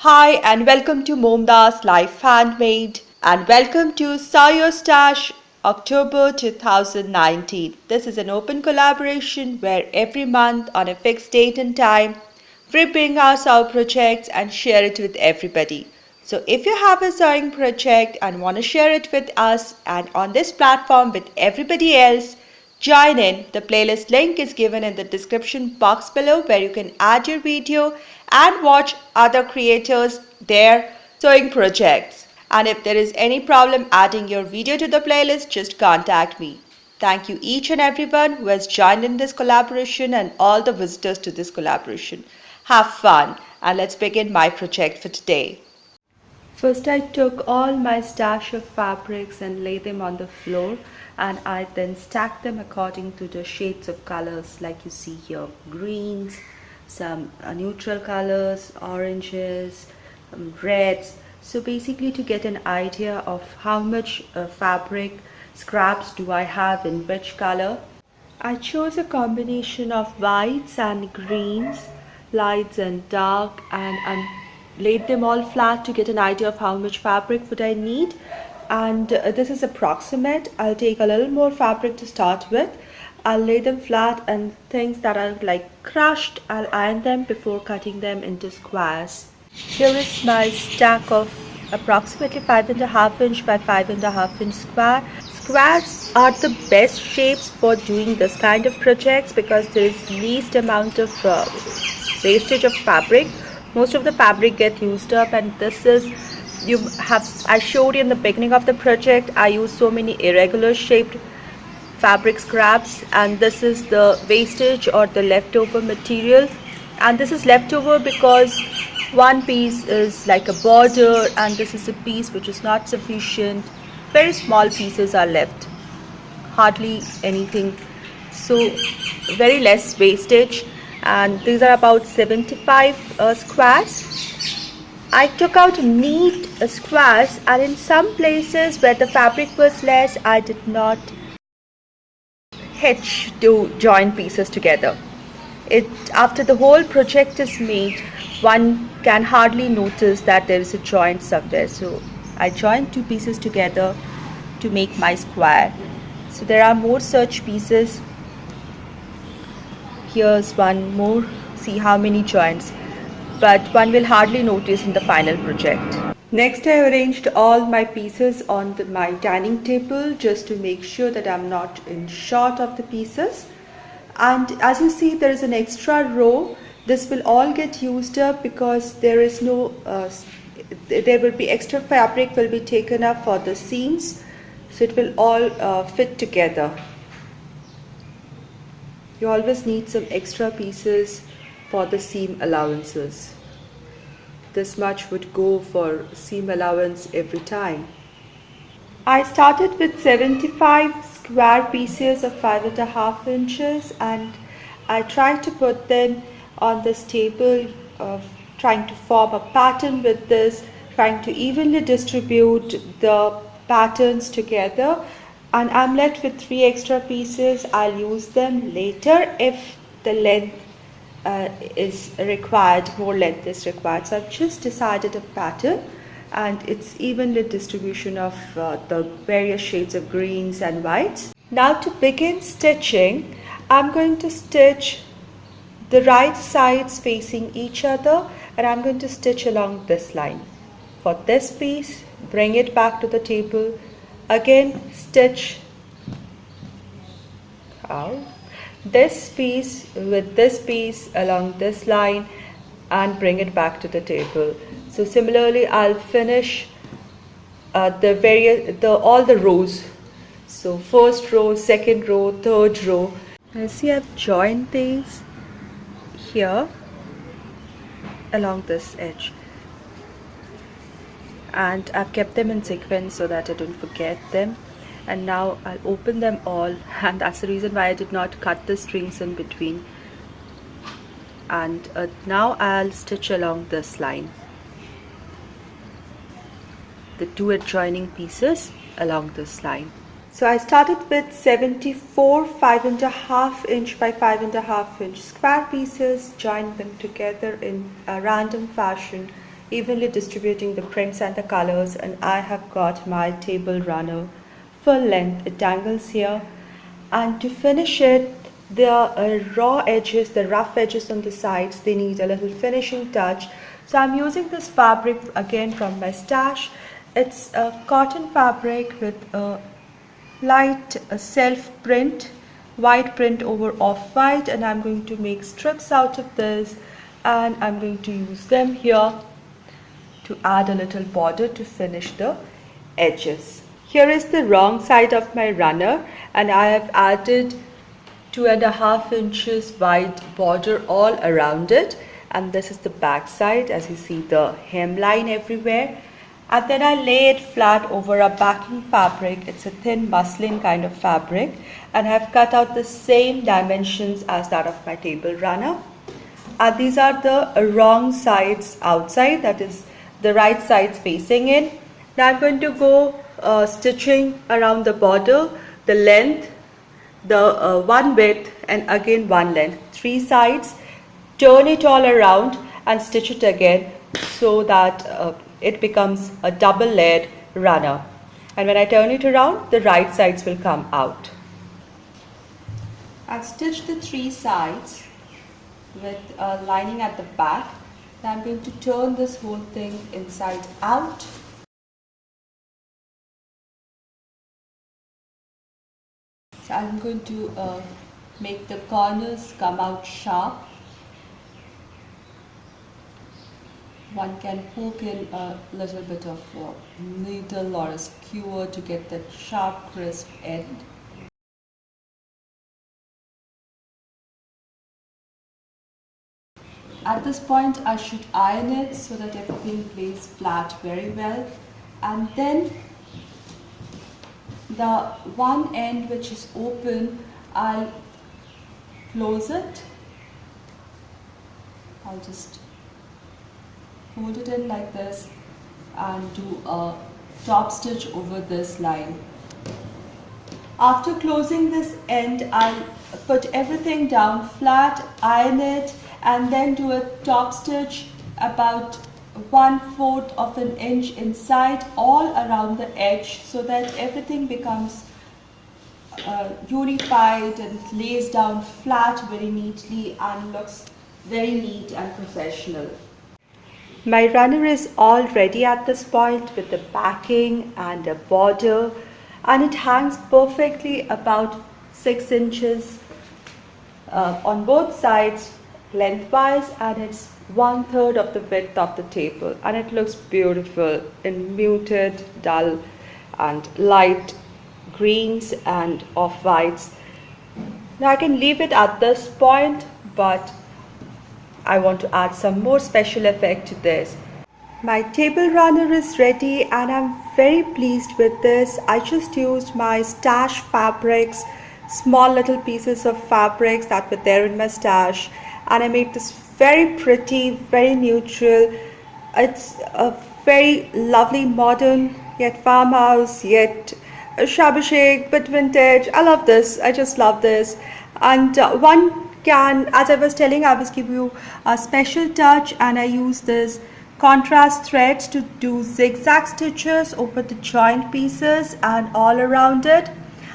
Hi and welcome to MomDas Life Handmade and welcome to Saw Stash October 2019. This is an open collaboration where every month on a fixed date and time we bring us our projects and share it with everybody. So if you have a sewing project and want to share it with us and on this platform with everybody else, join in. The playlist link is given in the description box below where you can add your video and watch other creators their sewing projects. And if there is any problem adding your video to the playlist, just contact me. Thank you each and everyone who has joined in this collaboration and all the visitors to this collaboration. Have fun and let's begin my project for today. First I took all my stash of fabrics and laid them on the floor, and I then stacked them according to the shades of colors like you see here. Greens, some neutral colors, oranges, reds. So basically to get an idea of how much fabric scraps do I have in which color. I chose a combination of whites and greens, lights and dark, and laid them all flat to get an idea of how much fabric would I need. And this is approximate. I'll take a little more fabric to start with. I'll lay them flat, and things that are like crushed, I'll iron them before cutting them into squares. Here is my stack of approximately 5.5 inch by 5.5 inch square. Squares are the best shapes for doing this kind of projects because there is least amount of wastage of fabric. Most of the fabric get used up, and this is I showed you in the beginning of the project I used so many irregular shaped fabric scraps, and this is the wastage or the leftover material. And this is leftover because one piece is like a border and this is a piece which is not sufficient. Very small pieces are left, hardly anything, so very less wastage. And these are about 75 squares. I took out neat squares, and in some places where the fabric was less I did not hitch to join pieces together. After the whole project is made, one can hardly notice that there is a joint somewhere. So I joined two pieces together to make my square. So there are more such pieces. Here's one more. See how many joints, but one will hardly notice in the final project. Next, I arranged all my pieces on my dining table just to make sure that I'm not in short of the pieces. And as you see, there is an extra row. This will all get used up because there is no there will be extra fabric will be taken up for the seams, so it will all fit together. You always need some extra pieces for the seam allowances. This much would go for seam allowance every time. I started with 75 square pieces of 5.5 inches, and I tried to put them on this table, trying to form a pattern with this, trying to evenly distribute the patterns together. And I'm left with 3 extra pieces. I'll use them later if the length is required, more length is required. So I've just decided a pattern, and it's evenly distribution of the various shades of greens and whites. Now to begin stitching, I'm going to stitch the right sides facing each other, and I'm going to stitch along this line. For this piece, bring it back to the table. Again, stitch out this piece with this piece along this line and bring it back to the table. So similarly, I'll finish all the rows. So first row, second row, third row. Now see, I've joined these here along this edge, and I've kept them in sequence so that I don't forget them. And now I'll open them all, and that's the reason why I did not cut the strings in between. And now I'll stitch along this line, the two adjoining pieces along this line. So I started with 74 5.5 inch by 5.5 inch square pieces, joined them together in a random fashion evenly distributing the prints and the colors, and I have got my table runner full length. It dangles here, and to finish it, the raw edges, the rough edges on the sides, they need a little finishing touch. So I'm using this fabric again from my stash. It's a cotton fabric with a light self print, white print over off-white, and I'm going to make strips out of this, and I'm going to use them here to add a little border to finish the edges. Here is the wrong side of my runner, and I have added 2.5 inches wide border all around it, and this is the back side. As you see, the hemline everywhere, and then I lay it flat over a backing fabric. It's a thin muslin kind of fabric, and I've cut out the same dimensions as that of my table runner, and these are the wrong sides outside, that is the right sides facing in. Now I'm going to go stitching around the border, the length, the one width, and again one length, 3 sides. Turn it all around and stitch it again so that it becomes a double layered runner. And when I turn it around, the right sides will come out. I've stitched the 3 sides with a lining at the back. Now I'm going to turn this whole thing inside out. So I'm going to make the corners come out sharp. One can poke in a little bit of needle or a skewer to get that sharp, crisp end. At this point, I should iron it so that everything lays flat very well. And then the one end which is open, I'll close it. I'll just fold it in like this and do a top stitch over this line. After closing this end, I'll put everything down flat, iron it, and then do a top stitch about 1/4 of an inch inside all around the edge, so that everything becomes unified and lays down flat very neatly and looks very neat and professional. My runner is all ready at this point with the backing and a border, and it hangs perfectly about 6 inches on both sides lengthwise, and it's 1/3 of the width of the table, and it looks beautiful in muted, dull and light greens and off-whites. Now I can leave it at this point, but I want to add some more special effect to this. My table runner is ready, and I'm very pleased with this. I just used my stash fabrics, small little pieces of fabrics that were there in my stash, and I made this very pretty, very neutral. It's a very lovely modern yet farmhouse, yet shabby chic but vintage. I love this. I just love this. And one can, as I was telling, I was giving you a special touch, and I use this contrast threads to do zigzag stitches over the joint pieces and all around it.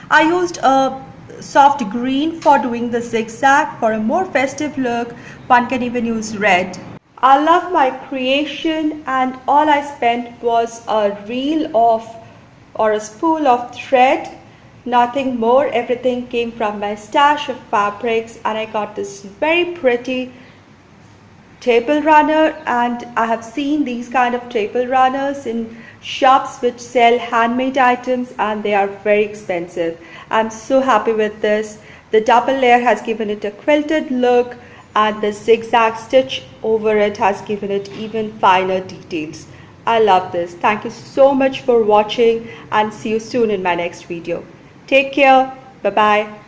I used a soft green for doing the zigzag. For a more festive look, one can even use red. I love my creation, and all I spent was a reel of or a spool of thread, nothing more. Everything came from my stash of fabrics, and I got this very pretty table runner. And I have seen these kind of table runners in shops which sell handmade items, and they are very expensive. I'm so happy with this. The double layer has given it a quilted look, and the zigzag stitch over it has given it even finer details. I love this. Thank you so much for watching, and see you soon in my next video. Take care. Bye bye.